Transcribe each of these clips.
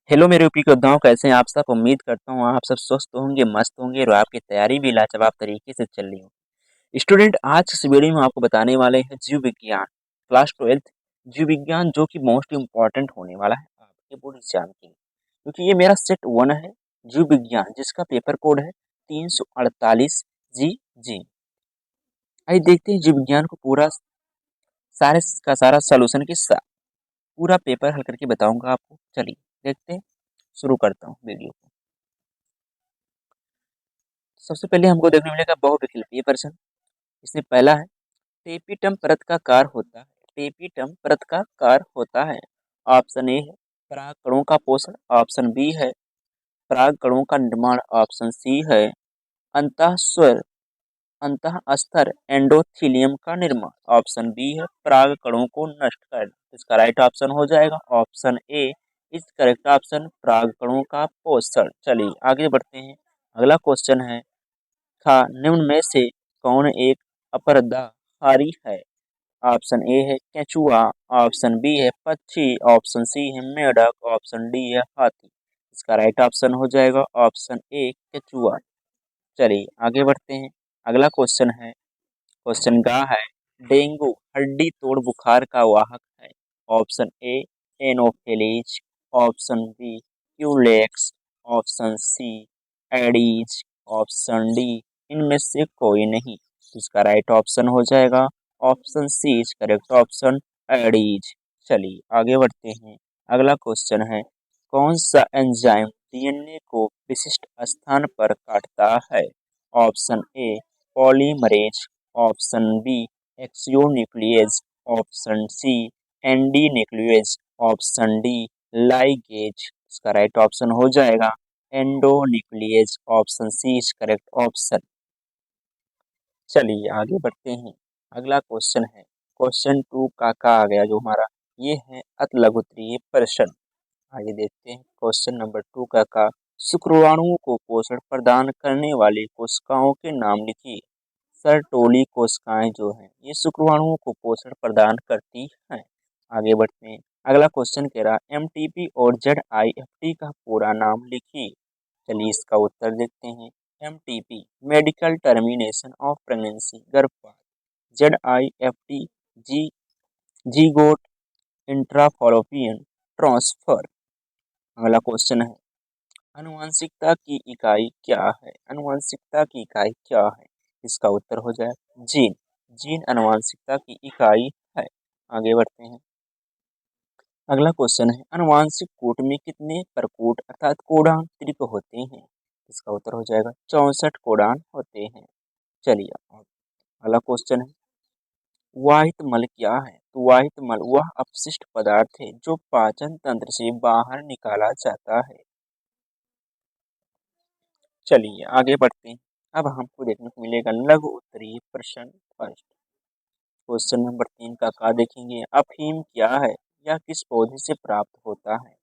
Hello मेरे UP योद्धाओं, कैसे हैं आप सब। उम्मीद करता हूँ आप सब स्वस्थ होंगे, मस्त होंगे और आपकी तैयारी भी लाजवाब तरीके से चल रही हो। स्टूडेंट, आज इस वीडियो में आपको बताने वाले हैं जीव विज्ञान क्लास 12 जीव विज्ञान, जो कि मोस्ट इम्पॉर्टेंट होने वाला है आपके बोर्ड एग्जाम के लिए, क्योंकि ये मेरा सेट 1 है जीव विज्ञान, जिसका पेपर कोड है 348 जी। आइए देखते हैं जीव विज्ञान को पूरा सारे का सारा सोल्यूशन के साथ पूरा पेपर हल करके बताऊंगा आपको। चलिए देखते हैं, शुरू करता हूँ वीडियो को। सबसे पहले हमको देखने मिलेगा बहुविकल्पीय प्रश्न। इसमें पहला है, टेपिटम परत का कार होता है। टेपिटम परत का कार होता है। ऑप्शन ए है परागकणों का पोषण। ऑप्शन बी है परागकणों का निर्माण। ऑप्शन सी है अंतःस्वर अंतःस्तर एंडोथीलियम का निर्माण। ऑप्शन बी है परागकणों को नष्ट करना। इसका राइट ऑप्शन हो जाएगा option A is correct option, परागकणों का पोषण। चलिए आगे बढ़ते हैं। अगला क्वेश्चन है, था निम्न में से कौन एक अपरदाहारी है। ऑप्शन ए है केचुआ। ऑप्शन बी है पक्षी। ऑप्शन सी है मेढक। ऑप्शन डी है हाथी। इसका राइट ऑप्शन हो जाएगा ऑप्शन ए केचुआ। चलिए आगे बढ़ते हैं। अगला क्वेश्चन है, क्वेश्चन का है, डेंगू हड्डी तोड़ बुखार का वाहक है। Option A anopheles. Option B culex. Option C aedes. Option D इनमें से कोई नहीं। तो इसका राइट ऑप्शन हो जाएगा option C is correct option, aedes. चलिए आगे बढ़ते हैं। अगला क्वेश्चन है, कौन सा एंजाइम डीएनए को विशिष्ट स्थान पर काटता है। Option A polymerase. Option B exonuclease. Option C endonuclease. Option D ligase. इसका राइट ऑप्शन हो जाएगा endonuclease. Option C is correct option. चलिए आगे बढ़ते हैं। अगला क्वेश्चन है, क्वेश्चन 2 का आ गया जो हमारा, ये है अति लघुत्तरीय प्रश्न। आइए देखते हैं क्वेश्चन नंबर 2 का। शुक्राणुओं को पोषण प्रदान करने वाली कोशिकाओं के नाम लिखिए। सरटोली कोशिकाएं जो हैं ये शुक्राणुओं को पोषण प्रदान करती हैं। आगे बढ़ते हैं। अगला क्वेश्चन कह रहा, एमटीपी और जेडआईएफटी का पूरा नाम लिखिए। चलिए इसका उत्तर देखते हैं। MTP medical termination of pregnancy, गर्भपात। जेडआईएफटी जी जीगोट इंट्राफॉलोपियन ट्रांसफर। अगला क्वेश्चन है, आनुवंशिकता की इकाई क्या है। आनुवंशिकता की इकाई क्या है। इसका उत्तर हो जाए जीन। जीन आनुवंशिकता की इकाई है। आगे बढ़ते हैं। अगला क्वेश्चन है, आनुवंशिक कूट में कितने प्रकूट अर्थात कोडान त्रिप होते हैं। इसका उत्तर हो जाएगा 64 कोडान होते हैं। चलिए अगला क्वेश्चन है, वाहित मल क्या है। तो वाहित मल वह अपशिष्ट पदार्थ है जो पाचन तंत्र से बाहर निकाला जाता है। चलिए आगे बढ़ते हैं। अब हमको देखने को मिलेगा लघु उत्तरीय प्रश्न फर्स्ट। क्वेश्चन नंबर 3 का देखेंगे, अफीम क्या है या किस पौधे से प्राप्त होता है।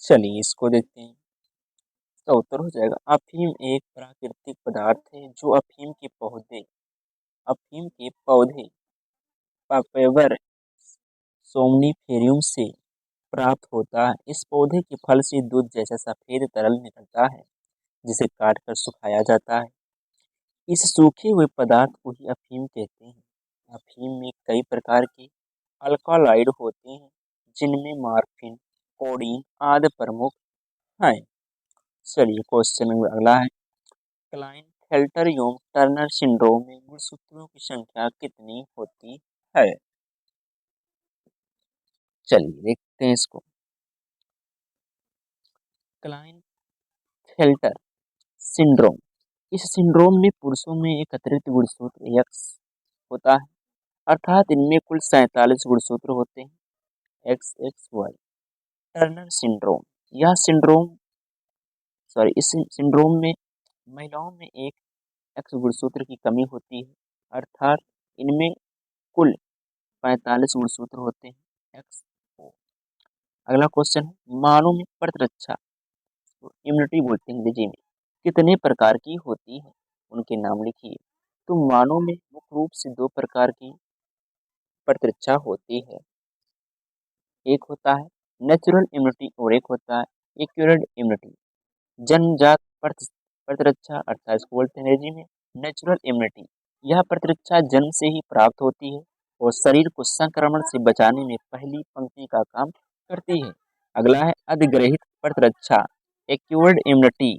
चलिए इसको देखते हैं। इसका उत्तर हो जाएगा अफीम एक प्राकृतिक पदार्थ है जो अफीम के पौधे पापेवर सोमनीफेरियम से प्राप्त होता है। इस पौधे के फल से दूध जैसा सफेद तरल निकलता है, जिसे काट कर सुखाया जाता है। इस सूखे हुए पदार्थ को ही अफीम कहते हैं। अफीम में कई प्रकार के अल्कलॉइड होते हैं, जिनमें मॉर्फिन, कोडीन आदि प्रमुख हैं। चलिए क्वेश्चन अगला है, क्लाइनफेल्टर एवं टर्नर सिंड्रोम में गुणसूत्रों की संख्या कितनी होती है। चलिए देखते हैं इसको। क्लाइनफेल्टर सिंड्रोम, इस सिंड्रोम में पुरुषों में एक अतिरिक्त गुणसूत्र एक्स होता है, अर्थात इनमें कुल 47 गुणसूत्र होते हैं, X X Y. Turner syndrome, यह सिंड्रोम इस सिंड्रोम में महिलाओं में एक एक्स गुणसूत्र की कमी होती है, अर्थात इनमें कुल 45 गुणसूत्र होते हैं, एक्स ओ। अगला क्वेश्चन है, मानव में प्रतिरक्षा, इम्यूनिटी बोलते हैं अंग्रेजी में, कितने प्रकार की होती है, उनके नाम लिखिए। तो मानव में मुख्य रूप से 2 प्रकार की प्रतिरक्षा होती है। एक होता है नेचुरल इम्यूनिटी और एक होता है एक्यूरेड इम्यूनिटी। जन्मजात प्रतिरक्षा अर्थात इसको बोलते हैं अंग्रेजी में नेचुरल इम्यूनिटी। यह प्रतिरक्षा जन्म से ही प्राप्त होती है और शरीर को संक्रमण से बचाने में पहली पंक्ति का काम करती है। अगला है अधिग्रहित प्रतिरक्षा एक्यूर्ड इम्यूनिटी।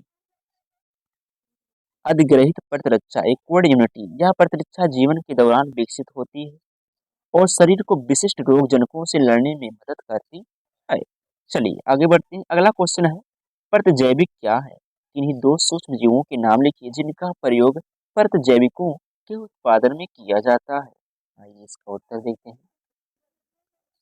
अधिग्रहित प्रतिरक्षा एक्यूर्ड इम्यूनिटी, यह प्रतिरक्षा जीवन के दौरान विकसित होती है और शरीर को विशिष्ट रोग जनकों से लड़ने में मदद करती है। चलिए आगे बढ़ते हैं। अगला क्वेश्चन है प्रतिजैविक क्या है? इन्हीं दो सूक्ष्म जीवों के नाम लिखिए जिनका प्रयोग प्रतिजैविकों के उत्पादन में किया जाता है। आइए इसका उत्तर देखते हैं।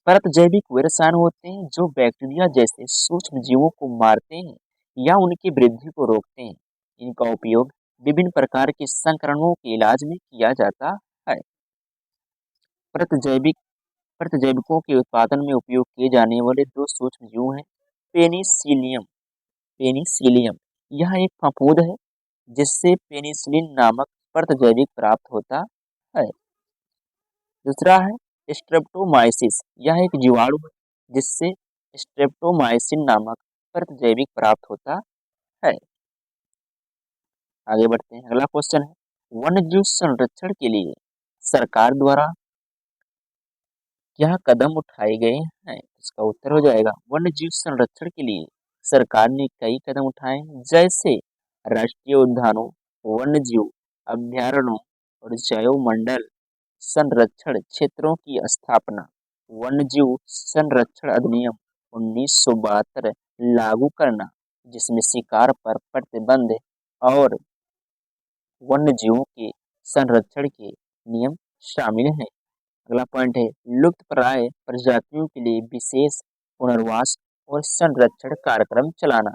परतजैविक वे रसायन होते हैं जो बैक्टीरिया जैसे सूक्ष्म जीवों को मारते हैं या उनकी वृद्धि को रोकते हैं। इनका उपयोग विभिन्न प्रकार के संक्रमणों के इलाज में किया जाता है। प्रतिजैविक प्रतिजैविकों के उत्पादन में उपयोग किए जाने वाले दो सूक्ष्म जीव हैं पेनिसिलियम। पेनिसिलियम यह एक फफूंद है जिससे पेनिसिलिन नामक प्रतिजैविक प्राप्त होता है। दूसरा है स्ट्रेप्टोमाइसिस, यह एक जीवाणु है जिससे स्ट्रेप्टोमाइसिन नामक प्रतिजैविक प्राप्त होता है। आगे बढ़ते हैं। अगला क्वेश्चन है वन्यजीव संरक्षण के लिए सरकार द्वारा क्या कदम उठाए गए हैं? इसका उत्तर हो जाएगा वन्यजीव संरक्षण के लिए सरकार ने कई कदम उठाए हैं, जैसे राष्ट्रीय उद्यानों, वन्यजीव अभ्यारण्यों और जैवमंडल संरक्षण क्षेत्रों की स्थापना, वन्यजीव संरक्षण अधिनियम 1972 लागू करना जिसमें शिकार पर प्रतिबंध और वन्यजीवों के संरक्षण के नियम शामिल हैं। अगला पॉइंट है लुप्त प्राय प्रजातियों के लिए विशेष पुनर्वास और संरक्षण कार्यक्रम चलाना।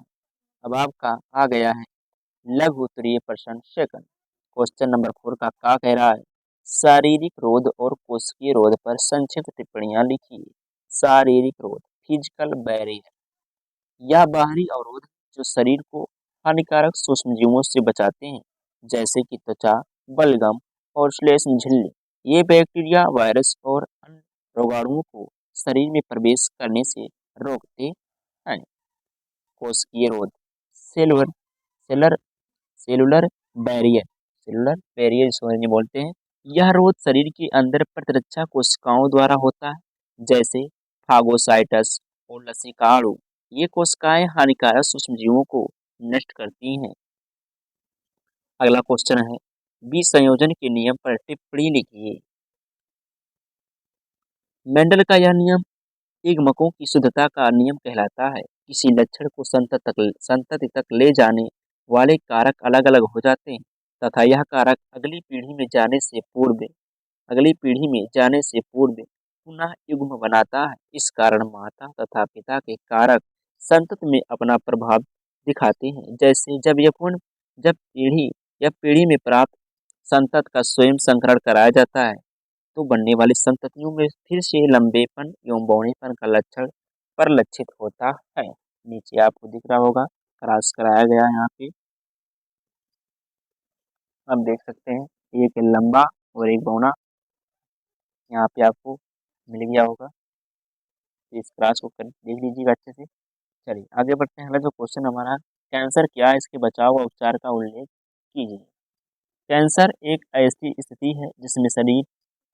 अब आपका आ गया है लघु उत्तरीय प्रश्न सेकंड। क्वेश्चन नंबर 4 का क्या कह रहा है? शारीरिक रोध और कोशिकीय रोध पर संक्षिप्त टिप्पणियां लिखिए। शारीरिक रोध फिजिकल बैरियर, यह बाहरी अवरोध जो शरीर को हानिकारक सूक्ष्म जीवों से बचाते हैं जैसे कि त्वचा, बलगम और श्लेष्म झिल्ली। ये बैक्टीरिया, वायरस और अन्य रोगाणुओं को शरीर में प्रवेश करने से रोकते हैं। कोशिकीय रोध cellular seller cellular barrier, cellular barrier जिसको अंग्रेजी में बोलते हैं। यह रोध शरीर के अंदर प्रतिरक्षा कोशिकाओं द्वारा होता है जैसे फागोसाइटस और लसिकाणु। ये कोशिकाएं हानिकारक सूक्ष्मजीवों को नष्ट करती हैं। अगला क्वेश्चन है बीज संयोजन के नियम पर टिप्पणी लिखिए। मेंडल का यह नियम एगमकों की शुद्धता का नियम कहलाता है। किसी लक्षण को संतति तक ले जाने वाले कारक अलग अलग हो जाते हैं तथा यह कारक अगली पीढ़ी में जाने से पूर्व पुनः युग्म बनाता है। इस कारण माता तथा पिता के कारक संतति में अपना प्रभाव दिखाते हैं। जैसे जब पीढ़ी में प्राप्त संतत का स्वयं संकरण कराया जाता है तो बनने वाली संततियों में फिर से लंबेपन एवं बौनेपन का लक्षण परिलक्षित होता है। नीचे आपको दिख रहा होगा क्रॉस कराया गया है यहाँ पे आप देख सकते हैं एक लंबा और एक बौना यहाँ पे आपको मिल गया होगा। इस क्रॉस को देख लीजिएगा अच्छे से। चलिए आगे बढ़ते हैं। अगला जो क्वेश्चन हमारा कैंसर क्या है, इसके बचाव व उपचार का उल्लेख कीजिए। कैंसर एक ऐसी स्थिति है जिसमें शरीर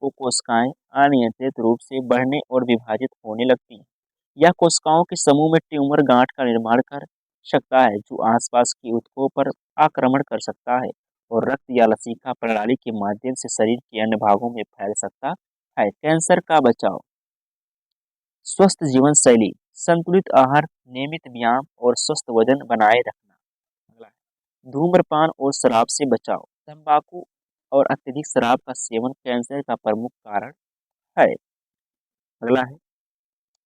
को कोशिकाएं अनियंत्रित रूप से बढ़ने और विभाजित होने लगती हैं। यह कोशिकाओं के समूह में ट्यूमर गांठ का निर्माण कर सकता है जो आसपास की ऊतकों पर आक्रमण कर सकता है और रक्त या लसीका प्रणाली के माध्यम से शरीर के अन्य भागों में फैल सकता है। कैंसर का बचाव स्वस्थ जीवन शैली, संतुलित आहार, नियमित व्यायाम और स्वस्थ वजन बनाए रखना। अगला है धूम्रपान और शराब से बचाव। तंबाकू और अत्यधिक शराब का सेवन कैंसर का प्रमुख कारण है। अगला है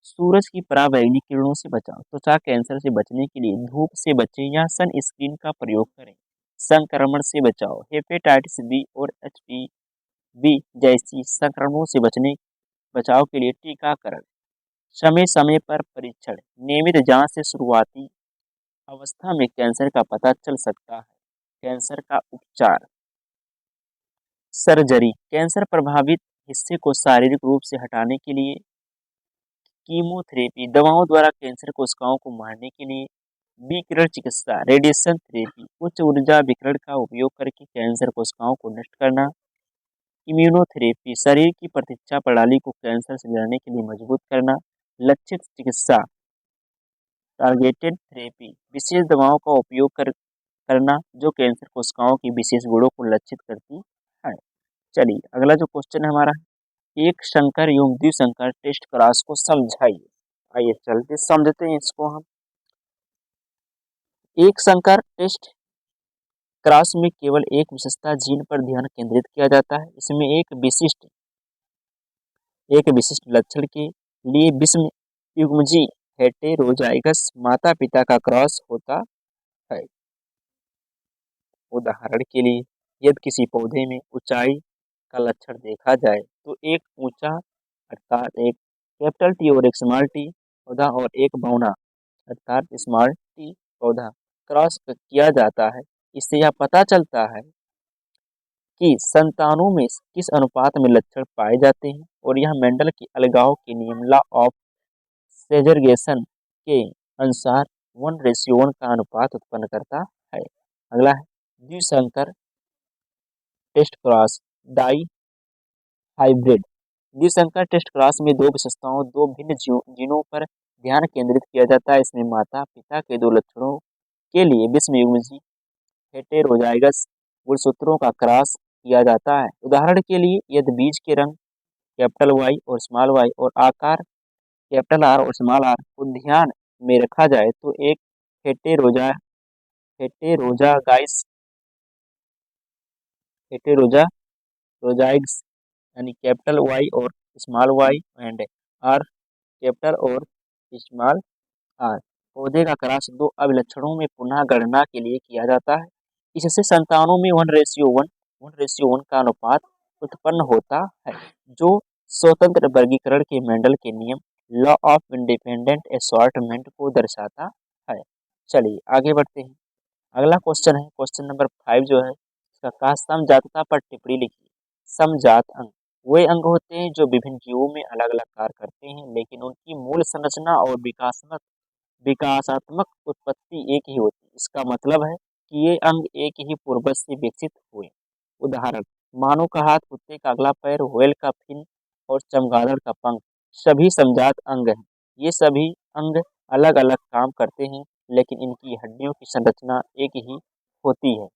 सूरज की पराबैंगनी किरणों से बचाव। त्वचा कैंसर से बचने के लिए धूप से बचें या सनस्क्रीन का प्रयोग करें। संक्रमण से बचाव हेपेटाइटिस बी और एचपीवी जैसी संक्रमणों से बचाव के लिए टीकाकरण, समय समय पर परीक्षण, नियमित जांच से शुरुआती अवस्था में कैंसर का पता चल सकता है। कैंसर का उपचार सर्जरी कैंसर प्रभावित हिस्से को शारीरिक रूप से हटाने के लिए कीमोथेरेपी दवाओं द्वारा कैंसर कोशिकाओं को मारने के लिए। विकिरण चिकित्सा रेडिएशन थेरेपी उच्च ऊर्जा विकिरण का उपयोग करके कैंसर कोशिकाओं को नष्ट करना। इम्यूनोथेरेपी शरीर की प्रतिरक्षा प्रणाली को कैंसर से लड़ने के लिए मजबूत करना। लक्षित चिकित्सा टारगेटेड थेरेपी विशेष दवाओं का उपयोग करना जो कैंसर कोशिकाओं की विशेष गुणों को लक्षित करती है। चलिए अगला जो क्वेश्चन है हमारा, एक संकर एवं द्विसंकर टेस्ट क्रॉस को समझाइए। आइए चलते समझते हैं इसको हम। एक संकर टेस्ट क्रॉस में केवल एक विशेषता जीन पर ध्यान केंद्रित किया जाता है। इसमें एक विशिष्ट लक्षण के लिए विषम युग्मजी हेटेरोजाइगस माता पिता का क्रॉस होता है। उदाहरण के लिए यदि किसी पौधे में ऊंचाई का लक्षण देखा जाए तो एक ऊंचा अर्थात एक कैपिटल टी और एक स्मॉल टी पौधा और एक बौना अर्थात स्मॉल टी पौधा क्रॉस किया जाता है। इससे यह पता चलता है कि संतानों में किस अनुपात में लक्षण पाए जाते हैं और यह मेंडल के अलगाव के नियम लॉ ऑफ सेग्रीगेशन के अनुसार 1:1 का अनुपात उत्पन्न करता है। अगला है द्विसंकर टेस्ट क्रॉस डाई हाइब्रिड। द्विसंकर टेस्ट क्रॉस में दो विशेषताओं दो भिन्न जीनों पर ध्यान केंद्रित किया जाता है। इसमें माता पिता के दो लक्षणों के लिए विषम युग्मजी हेटेरोजाइगस गुणसूत्रों का क्रॉस किया जाता है। उदाहरण के लिए यदि बीज के रंग कैपिटल वाई और स्मॉल वाई और आकार कैपिटल आर और स्मॉल आर को ध्यान में रखा जाए तो एक हेटेरोजा हेटेरोजागाइस हेटेरोजा रोजाइग्स यानी कैपिटल वाई और small Y and R capital और स्मॉल आर पौधे का क्रॉस दो अभिलक्षणों में पुनः गणना के लिए किया जाता है। इससे संतानों में 1:1 का अनुपात उत्पन्न होता है जो स्वतंत्र वर्गीकरण के मेंडल के नियम लॉ ऑफ इंडिपेंडेंट असॉर्टमेंट को दर्शाता है। चलिए आगे बढ़ते हैं। अगला क्वेश्चन है क्वेश्चन नंबर 5 जो है इसका कहा समजातता पर टिप्पणी लिखिए। समजात अंग वे अंग होते हैं जो विभिन्न जीवों में अलग अलग कार्य करते हैं लेकिन उनकी मूल संरचना और विकासात्मक उत्पत्ति एक ही होती है। इसका मतलब है कि ये अंग एक ही पूर्वज से विकसित हुए। उदाहरण मानव का हाथ, कुत्ते का अगला पैर, व्हेल का फिन और चमगादड़ का पंख सभी समजात अंग हैं। ये सभी अंग अलग अलग काम करते हैं लेकिन इनकी हड्डियों की संरचना एक ही होती है।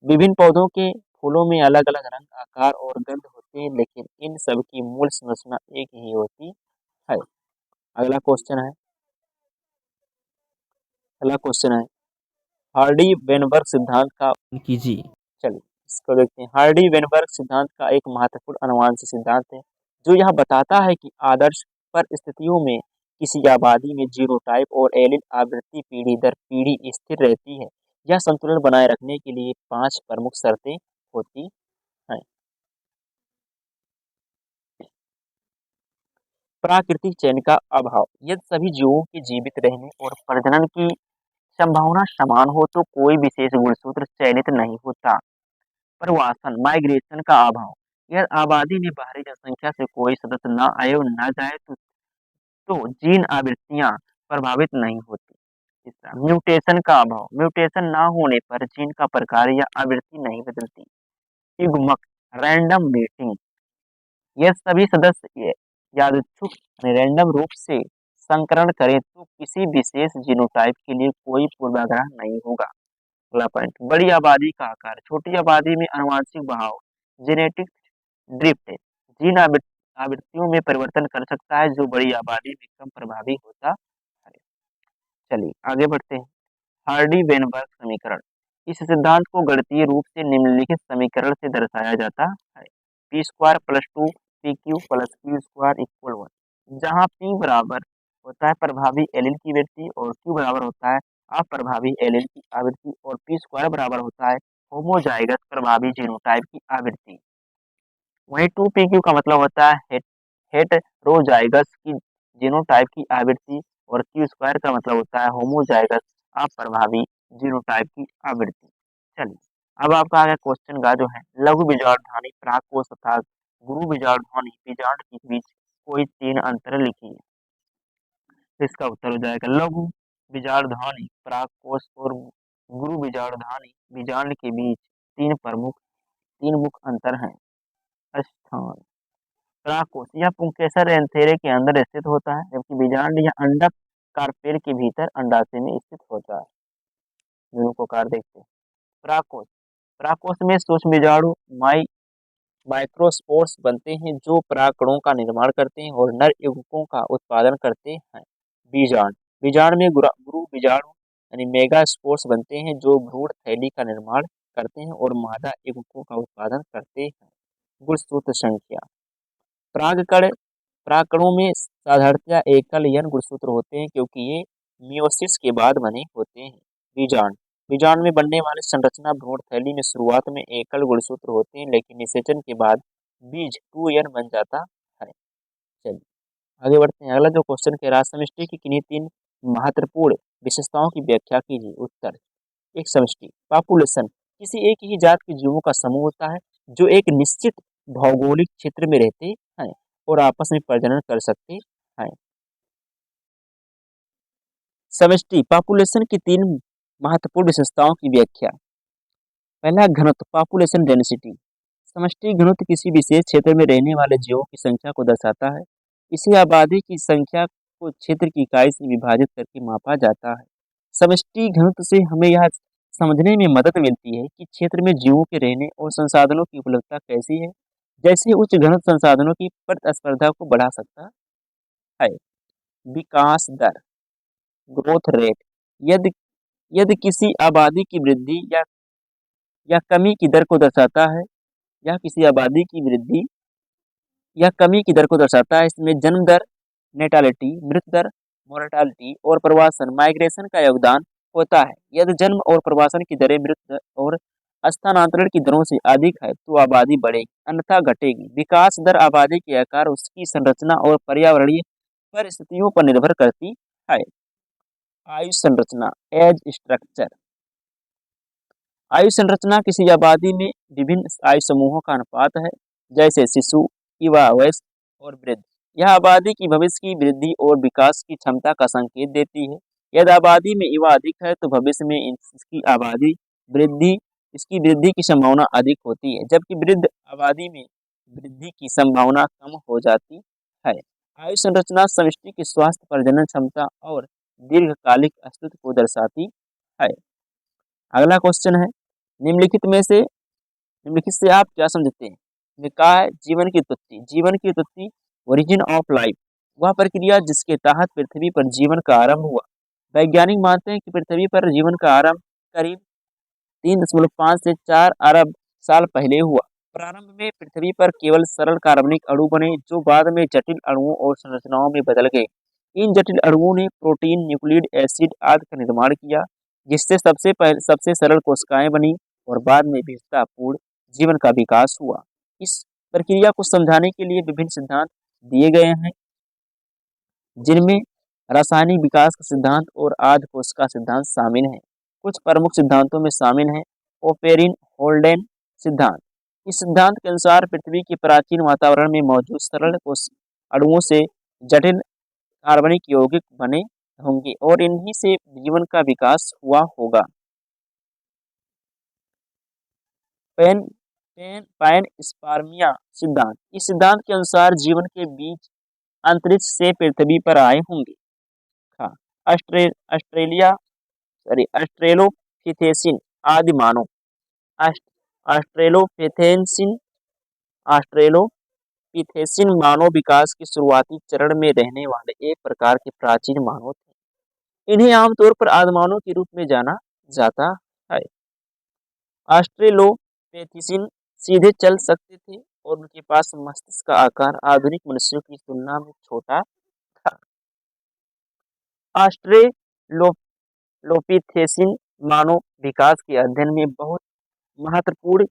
विभिन्न पौधों के फूलों में अलग अलग रंग आकार और गंध होते हैं लेकिन इन सब की मूल संरचना एक ही होती है। अगला क्वेश्चन है अगला क्वेश्चन है हार्डी वेनबर्ग सिद्धांत का कीजिए। चलिए इसको देखते हैं। हार्डी वेनबर्ग सिद्धांत का एक महत्वपूर्ण आनुवंशिक सिद्धांत है जो यह बताता है कि आदर्श परिस्थितियों में किसी आबादी में जीनोटाइप और एलील आवृत्ति पीढ़ी दर पीढ़ी स्थिर रहती है। यह संतुलन बनाए रखने के लिए 5 प्रमुख शर्तें होती हैं। प्राकृतिक चयन का अभाव यदि सभी जीवों के जीवित रहने और प्रजनन की संभावना समान हो तो कोई विशेष गुणसूत्र चयनित नहीं होता। प्रवासन माइग्रेशन का अभाव यदि आबादी में बाहरी जनसंख्या से कोई सदस्य न आए और न जाए तो जीन आवृत्तियां प्रभावित नहीं होती। तीसरा म्यूटेशन का अभाव म्यूटेशन न होने पर जीन का प्रकार या आवृत्ति नहीं बदलती। युग्मक रैंडम मेटिंग यह सभी सदस्य यादृच्छिक रैंडम रूप से संकरण करें तो किसी विशेष जीनोटाइप के लिए कोई पूर्वाग्रह नहीं होगा। अगला पॉइंट बड़ी आबादी का आकार छोटी आबादी में आनुवंशिक बहाव जेनेटिक ड्रिफ्ट जीन आवृत्तियों में परिवर्तन कर सकता है जो बड़ी आबादी में कम प्रभावी होता है। चलिए आगे बढ़ते हैं। हार्डी वेनबर्ग समीकरण इस सिद्धांत को गणितीय रूप से निम्नलिखित समीकरण से दर्शाया जाता है। P square plus 2 PQ plus Q square equal 1 जहाँ P बराबर होता है प्रभावी एलील की आवृत्ति और Q बराबर होता है अप्रभावी एलील की आवृत्ति और P स्क्वायर बराबर होता है होमोजाइगस प्रभावी जीनोटाइप की आवृत्ति। वहीं 2PQ का मतलब होता है हेटेरोजाइगस की जीनोटाइप की आवृत्ति और क्यू स्क्वायर का मतलब होता है होमोजाइगस अप्रभावी जीनोटाइप की आवृत्ति। चलिए अब आपका आ गया क्वेश्चन का जो है लघु बीजाणु ध्वनि प्राक कोश तथा गुरु बीजाणु ध्वनि बीजांड के बीच कोई 3 अंतर लिखिए। इसका उत्तर हो जाएगा लघु बीजाणुधानी परागकोश और गुरु बीजाणुधानी बीजांड के बीच 3 मुख्य अंतर हैं। स्थान परागकोश यह पुंकेसर एंथेरे के अंदर स्थित होता है, जबकि बीजांड या अंडक कार्पेल के भीतर अंडाशय में स्थित होता है। दोनों को कार देखते हैं। परागकोश परागकोश में सूक्ष्म बीजाणु माइक्रोस्पोर्स बनते हैं जो परागकणों का निर्माण करते हैं और नर युग्मकों का उत्पादन करते हैं। बीजांड बीजांड में गुरु बीजाणु यानी मेगास्पोर्स बनते हैं जो भ्रूण थैली का निर्माण करते हैं और मादा युग्मकों का उत्पादन करते हैं। गुणसूत्र संख्या परागकणों में साधारणतया एकल यन गुणसूत्र होते हैं क्योंकि ये मियोसिस के बाद बने होते हैं। बीजांड बीजांड में बनने वाली संरचना भ्रूण थैली में शुरुआत में एकल गुणसूत्र होते हैं, लेकिन निषेचन के बाद बीज 2n बन जाता है। चलिए आगे बढ़ते हैं। अगला जो क्वेश्चन कह रहा है समष्टि की किन्हीं 3 महत्वपूर्ण विशेषताओं की व्याख्या कीजिए। उत्तर एक समष्टि पॉपुलेशन किसी एक ही जात के जीवों का समूह होता है जो एक निश्चित भौगोलिक क्षेत्र में रहते हैं और आपस में प्रजनन कर सकते हैं। समष्टि पॉपुलेशन की 3 महत्वपूर्ण विशेषताओं की व्याख्या। पहला घनत्व पॉपुलेशन डेंसिटी समष्टि घनत्व किसी विशेष क्षेत्र में रहने वाले जीवों की संख्या को दर्शाता है। इसे आबादी की संख्या को क्षेत्र की इकाई से विभाजित करके मापा जाता है। समष्टि घनत्व से हमें यह समझने में मदद मिलती है कि क्षेत्र में जीवों के रहने और संसाधनों की उपलब्धता कैसी है। जैसे उच्च घनत्व संसाधनों की प्रतिस्पर्धा को बढ़ा सकता है। विकास दर ग्रोथ रेट यदि यदि किसी आबादी की वृद्धि या कमी की दर को दर्शाता है या किसी आबादी की वृद्धि या कमी की दर को दर्शाता है। इसमें जन्म दर नेटालिटी मृत्यु दर मोर्टालिटी और प्रवासन माइग्रेशन का योगदान होता है। यदि जन्म और प्रवासन की दरें मृत्यु दर और स्थानांतरण की दरों से अधिक है तो आबादी बढ़ेगी अन्यथा घटेगी। विकास दर आबादी के आकार उसकी संरचना और पर्यावरणीय परिस्थितियों पर निर्भर करती है। आयु संरचना एज स्ट्रक्चर आयु संरचना किसी आबादी में विभिन्न आयु समूहों का अनुपात है, जैसे शिशु युवा वयस्क और वृद्ध। यह आबादी की भविष्य की वृद्धि और विकास की क्षमता का संकेत देती है। यदि आबादी में युवा अधिक है तो भविष्य में इसकी वृद्धि की संभावना अधिक होती है, जबकि वृद्ध आबादी में वृद्धि की संभावना कम हो जाती है। आयु संरचना समष्टि की स्वास्थ्य प्रजनन क्षमता और दीर्घकालिक अस्तित्व को दर्शाती है। अगला क्वेश्चन है निम्नलिखित से आप क्या समझते हैं। कहा है जीवन की उत्पत्ति ओरिजिन ऑफ लाइफ वह प्रक्रिया जिसके तहत पृथ्वी पर जीवन का आरंभ हुआ। वैज्ञानिक मानते हैं कि पृथ्वी पर जीवन का आरंभ करीब 3.5 से 4 अरब साल पहले हुआ। प्रारंभ में पृथ्वी पर केवल सरल कार्बनिक अणु बने जो बाद में जटिल अणुओं और संरचनाओं में बदल गए। इन जटिल अणुओं ने प्रोटीन न्यूक्लिक एसिड आदि का निर्माण किया, जिससे सबसे सरल कोशिकाएं बनी और बाद में विविधतापूर्ण जीवन का विकास हुआ। इस प्रक्रिया को समझाने के लिए विभिन्न सिद्धांत दिए गए हैं, जिनमें रासायनिक विकास का सिद्धांत और आदि कोशिका सिद्धांत शामिल हैं। कुछ प्रमुख सिद्धांतों में शामिल हैं ओपेरिन होल्डेन सिद्धांत। इस सिद्धांत के अनुसार पृथ्वी के प्राचीन वातावरण में मौजूद सरल अणुओं से जटिल कार्बनिक यौगिक बने होंगे और इन्हीं से जीवन का विकास हुआ होगा। पैनस्पर्मिया सिद्धांत इस सिद्धांत के अनुसार जीवन के बीज अंतरिक्ष से पृथ्वी पर आए होंगे। ऑस्ट्रेलोपिथेसिन आदि मानव ऑस्ट्रेलोपिथेसिन मानव विकास के शुरुआती चरण में रहने वाले एक प्रकार के प्राचीन मानव थे। इन्हें आमतौर पर आदिमानव के रूप में जाना जाता है। ऑस्ट्रेलोपिथेसिन सीधे चल सकते थे और उनके पास मस्तिष्क का आकार आधुनिक मनुष्यों की तुलना में छोटा था। ऑस्ट्रेलोपिथेसिन मानव विकास के अध्ययन में बहुत महत्वपूर्ण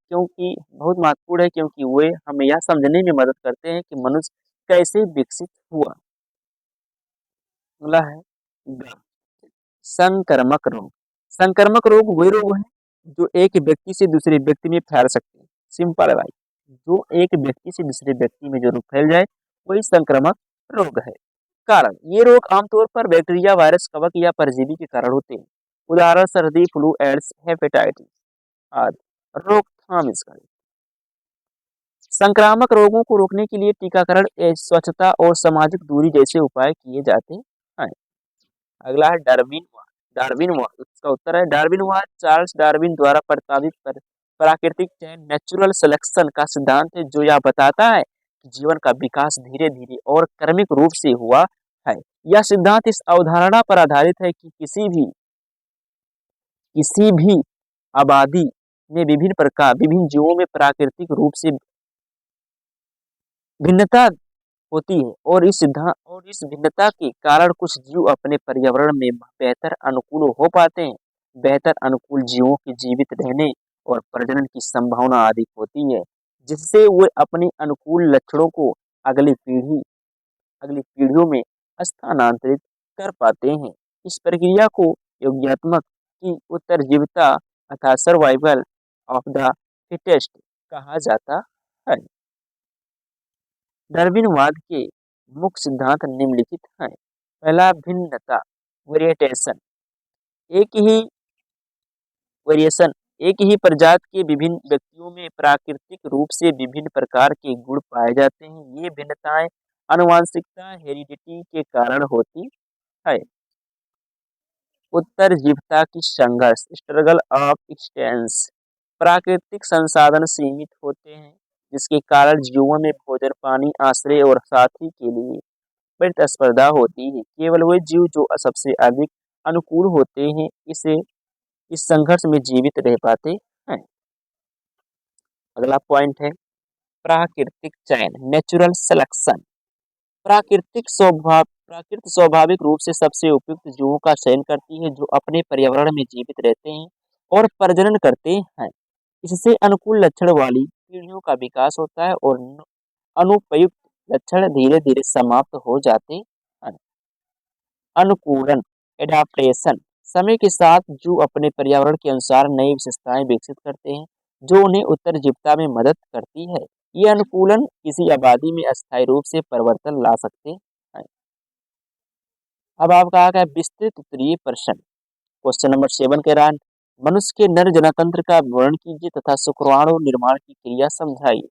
है क्योंकि वे हमें यह समझने में मदद करते हैं कि मनुष्य कैसे विकसित हुआ। अगला है संक्रामक रोग। संक्रामक रोग वे रोग हैं जो एक व्यक्ति से दूसरे व्यक्ति में फैल सकते हैं। सिंपल है भाई, जो एक व्यक्ति से दूसरे व्यक्ति में जो रोग फैल जाए वही संक्रामक रोग है। कारण, ये रोग आमतौर पर बैक्टीरिया, वायरस, कवक या परजीवी के कारण होते हैं। उदाहरण सर्दी, फ्लू, एड्स, हेपेटाइटिस आदि। रोकथाम इसका, संक्रामक रोगों को रोकने के लिए टीकाकरण, स्वच्छता और सामाजिक दूरी जैसे उपाय किए जाते हैं। अगला है डार्विनवाद। डार्विनवाद, इसका उत्तर है डार्विनवाद चार्ल्स डार्विन द्वारा प्रस्तावित प्राकृतिक चयन, नेचुरल सिलेक्शन का सिद्धांत है, जो यह बताता है कि जीवन का विकास धीरे धीरे और क्रमिक रूप से हुआ है। यह सिद्धांत इस अवधारणा पर आधारित है कि किसी भी आबादी में विभिन्न जीवों में प्राकृतिक रूप से भिन्नता होती है, और इस भिन्नता के कारण कुछ जीव अपने पर्यावरण में बेहतर अनुकूल हो पाते हैं। बेहतर अनुकूल जीवों के जीवित रहने और प्रजनन की संभावना अधिक होती है, जिससे वे अपने अनुकूल लक्षणों को अगली अगली पीढ़ियों में स्थानांतरित कर पाते हैं। इस प्रक्रिया को योग्यात्मक की उत्तरजीविता अर्थात सर्वाइवल ऑफ द फिटेस्ट कहा जाता है। डार्विनवाद के मुख्य सिद्धांत निम्नलिखित हैं। पहला, भिन्नता, वेरिएटेशन। एक ही वेरिएशन एक ही प्रजाति के विभिन्न व्यक्तियों में प्राकृतिक रूप से विभिन्न प्रकार के गुण पाए जाते हैं। ये भिन्नताएं आनुवंशिकता, हेरिडिटी के कारण होती है। उत्तरजीविता की संघर्ष, स्ट्रगल ऑफ एक्सटेंस। प्राकृतिक संसाधन सीमित होते हैं, जिसके कारण जीवों में भोजन, पानी, आश्रय और साथी के लिए प्रतिस्पर्धा होती है। केवल वे जीव जो सबसे अधिक अनुकूल होते हैं इसे इस संघर्ष में जीवित रह पाते हैं। अगला पॉइंट है प्राकृतिक चयन, नेचुरल सिलेक्शन। प्राकृति स्वाभाविक रूप से सबसे उपयुक्त जीवों का चयन करती है, जो अपने पर्यावरण में जीवित रहते हैं और प्रजनन करते हैं। इससे अनुकूल लक्षण वाली पीढ़ियों का विकास होता है और अनुपयुक्त लक्षण धीरे धीरे समाप्त हो जाते हैं। अनुकूलन, एडाप्टेशन। समय के साथ जीव अपने पर्यावरण के अनुसार नई विशेषताएं विकसित करते हैं, जो उन्हें उत्तरजीविता में मदद करती है। ये अनुकूलन किसी आबादी में अस्थायी रूप से परिवर्तन ला सकते हैं। अब आपका आ गया विस्तृत उत्तरीय प्रश्न। क्वेश्चन नंबर 7 कह रहा है, मनुष्य के नर जनतंत्र का वर्णन कीजिए तथा शुक्राणु निर्माण की क्रिया समझाइए।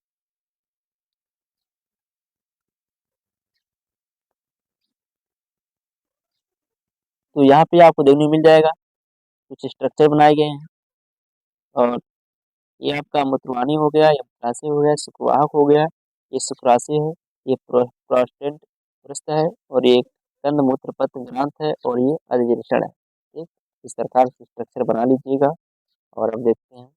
तो यहाँ पे आपको देखने को मिल जाएगा कुछ स्ट्रक्चर बनाए गए हैं, और ये आपका मूत्रवाहिनी हो गया, ये मूत्राशय हो गया, शुक्रवाहक हो गया, ये शुक्राशय है, ये प्रोस्टेट पृष्ठ है, और ये कंद मूत्र पत्र ग्रंथ है, और ये अधिवेशन है। ठीक, इस प्रकार से स्ट्रक्चर बना लीजिएगा। और अब देखते हैं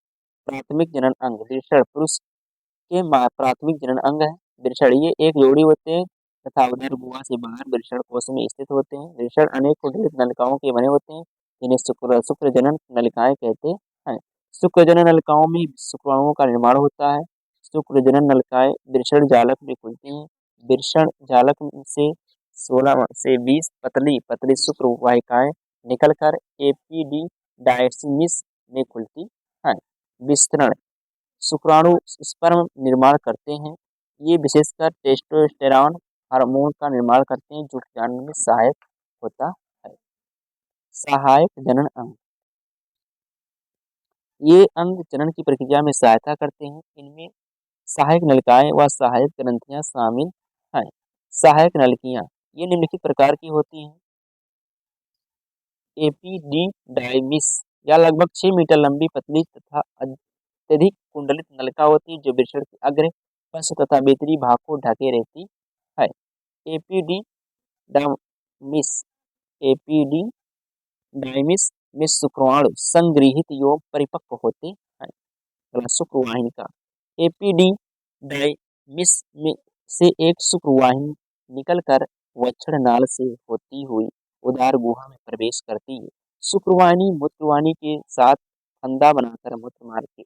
प्राथमिक जनन अंग, वृषण। पुरुष के प्राथमिक जनन अंग है वृषण। ये एक जोड़ी होते हैं तथा उदर गुहा से बाहर वृषण कोश में स्थित होते हैं। वृषण अनेक कुंडलित नलिकाओं के बने होते हैं, जिन्हें शुक्र जनन नलिकाएं कहते हैं। शुक्र जनन नलिकाओं में शुक्राणुओं का निर्माण होता है। शुक्र जनन नलिकाएं वृषण जालक में खुलती हैं। वृषण जालक से 16 से 20 पतली पतली शुक्र वाहिकाएं निकलकर एपिडिडायसिस में खुलती हैं। विस्तरण, शुक्राणु स्पर्म निर्माण करते हैं। ये विशेषकर टेस्टोस्टेरॉन हार्मोन का निर्माण करते हैं, जो जानने में सहायक होता है। सहायक जनन अंग, ये अंग जनन की प्रक्रिया में सहायता करते हैं। इनमें सहायक नलिकाएं व सहायक ग्रंथियां शामिल हैं। सहायक नलिकाएं ये निम्नलिखित प्रकार की होती हैं। एपिडिडाइमिस, या लगभग 6 मीटर लंबी, पतली तथा अत्यधिक कुंडलित नलिका होती है, जो वृषण के अग्र, पश्च तथा भीतरी भाग को ढके रहती है। एपिडिडामिस एपिडिडाइमिस में शुक्राणु संग्रहित एवं परिपक्व होते हैं। अगला शुक्रवाहिनी, एपिडिडाइमिस में से एक शुक्रवाहिनी निकलकर वक्षण नाल से होती हुई उदर गुहा में प्रवेश करती है। शुक्रवाहिनी मूत्रवाहिनी के साथ फंदा बनाकर मूत्र मार्ग के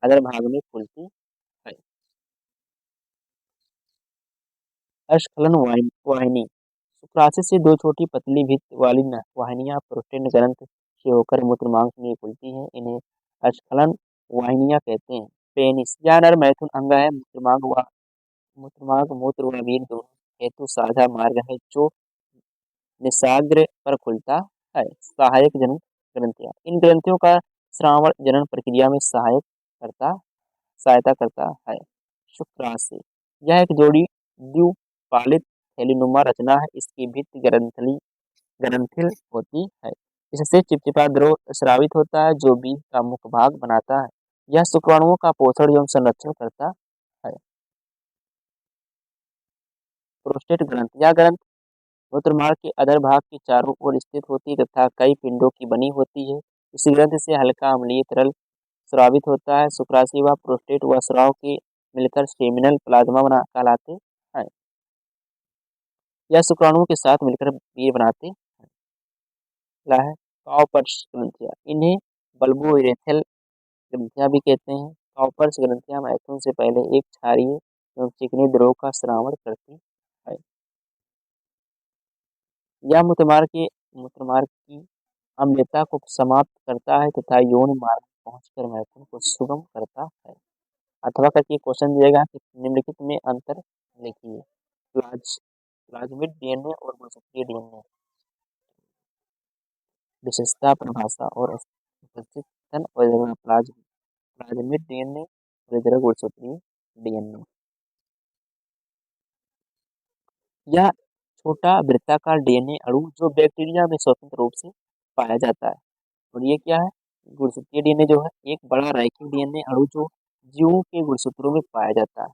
अधर भाग में खुलती है। अस्खलन वाहिनी, शुक्राशय से दो छोटी पतली भित्ति वाली वाहिनियां प्रोस्टेट ग्रंथ से होकर मूत्रमार्ग में खुलती हैं। इन्हें अस्खलन वाहिनियां कहते हैं। पेनिस, यह नर मैथुन अंग है। मूत्रमार्ग मूत्र व वीर्य दोनों हेतु साझा मार्ग है जो निशाग्र पर खुलता है। सहायक जनन ग्रंथियां, इन ग्रंथियों का श्रावण जनन प्रक्रिया में सहायता करता है। शुक्राशय, यह एक जोड़ी द्विपालित थैलीनुमा रचना है। इसकी भित्ति ग्रंथिल होती है। इससे चिपचिपा द्रव स्रावित होता है जो बीज का मुख्य भाग बनाता है। यह शुक्राणुओं का पोषण एवं संरक्षण करता है। प्रोस्टेट ग्रंथ, यह ग्रंथ मूत्रमार्ग के अधर भाग के चारों ओर स्थित होती है तथा कई पिंडों की बनी होती है। इस ग्रंथ से हल्का अम्लीय तरल स्रावित होता है। शुक्राशय व प्रोस्टेट व स्राव के मिलकर सेमिनल प्लाज्मा कहलाते हैं। यह शुक्राणुओं के साथ मिलकर वीर्य बनाते हैं। अगला है काउपर्स ग्रंथियां, इन्हें बल्बोइरेथेल ग्रंथियां भी कहते हैं। काउपर्स ग्रंथियां मैथुन से पहले एक क्षारीय एवं चिकनी द्रव का स्रावण करती है। यह मूत्रमार्ग की अम्लता को समाप्त करता है तथा यौन मार्ग में पहुंचकर मैथुन को सुगम करता है। अथवा करके क्वेश्चन दिएगा कि निम्नलिखित में अंतर लिखिए। प्लाज्मिड डीएनए और गुणसूत्रीय डीएनए, विशेषता, परिभाषा और उपस्थित धन और प्लाज्मिड डीएनए और इधर गुणसूत्रीय डीएनए। यह छोटा वृत्ताकार डीएनए अणु जो बैक्टीरिया में स्वतंत्र रूप से पाया जाता है। और ये क्या है, गुणसूत्रीय डीएनए जो है एक बड़ा रैखिक डीएनए अणु जो जीवों के गुणसूत्रों में पाया जाता है।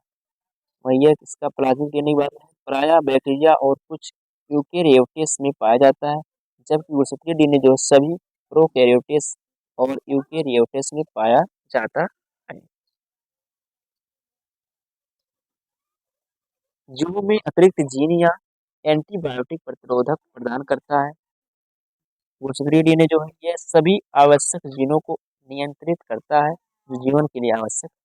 वही है इसका प्लाज्मिक डीएनए की बात है, प्रायः बैक्टीरिया और कुछ यूकेरियोट्स में पाया जाता है, जबकि गुणसूत्रीय डीएनए जो है सभी प्रोकैरियोट्स और यूकेरियोट्स में पाया जाता है। जीवों में अतिरिक्त जीन या एंटीबायोटिक प्रतिरोधक प्रदान करता है। गुणसूत्रीय डीएनए जो है ये सभी आवश्यक जीनों को नियंत्रित करता है जो जीवन के लिए आवश्यक है।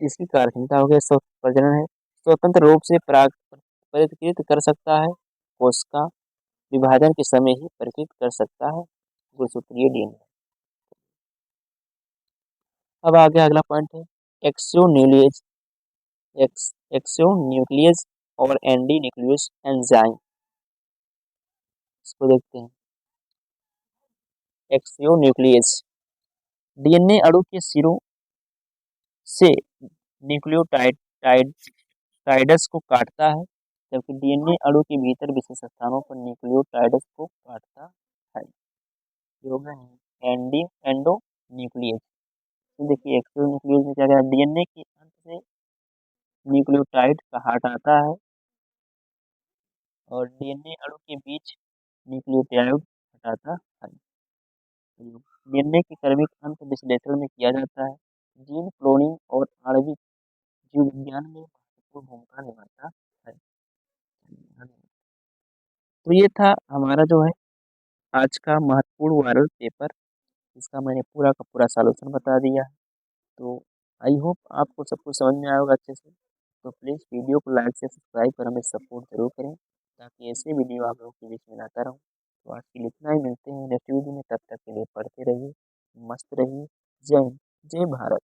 इसकी कार्यक्षमता हो गई प्रजनन है, स्वतंत्र रूप से परिकृत कर सकता है, कोशिका विभाजन के समय ही परिकृत कर सकता है गुणसूत्रीय डीएनए। अब आगे अगला पॉइंट है एक्सोन्यूक्लियस एक्सोन्यूक्लियस और एंडी न्यूक्लियस एंजाइम। इसको देखते हैं। एक्सोन्यूक्लियस डीएनए अणु के सिरों से न्यूक्लियोटाइड्स को काटता है, जबकि डीएनए अणु के भीतर विशेष स्थानों पर न्यूक्लियोटाइड्स को काटता है। जो है एंडो न्यूक्लियस। तो देखिए एक्सोन्यूक्लियस में क्या क्या डीएनए के अंत से न्यूक्लियोटाइड का हटाता है और डीएनए अणु के बीच न्यूक्लियोटाइड हटाता है। डीएनए के क्रमिक अंत विश्लेषण में किया जाता है। जीन क्लोनिंग और आणविक जीव विज्ञान में महत्वपूर्ण भूमिका निभाता है। तो ये था हमारा जो है आज का महत्वपूर्ण वायरल पेपर। इसका मैंने पूरा का पूरा सॉल्यूशन बता दिया है। तो आई होप आपको सब कुछ समझ में आया होगा अच्छे से। तो प्लीज़ वीडियो को लाइक से सब्सक्राइब कर हमें सपोर्ट जरूर करें ताकि ऐसे वीडियो आप लोगों के बीच में लाता रहूँ। तो आज के लिए इतना ही, मिलते हैं नेक्स्ट वीडियो में, तब तक के लिए पढ़ते रहिए, मस्त रहिए। जय हिंद, जय भारत।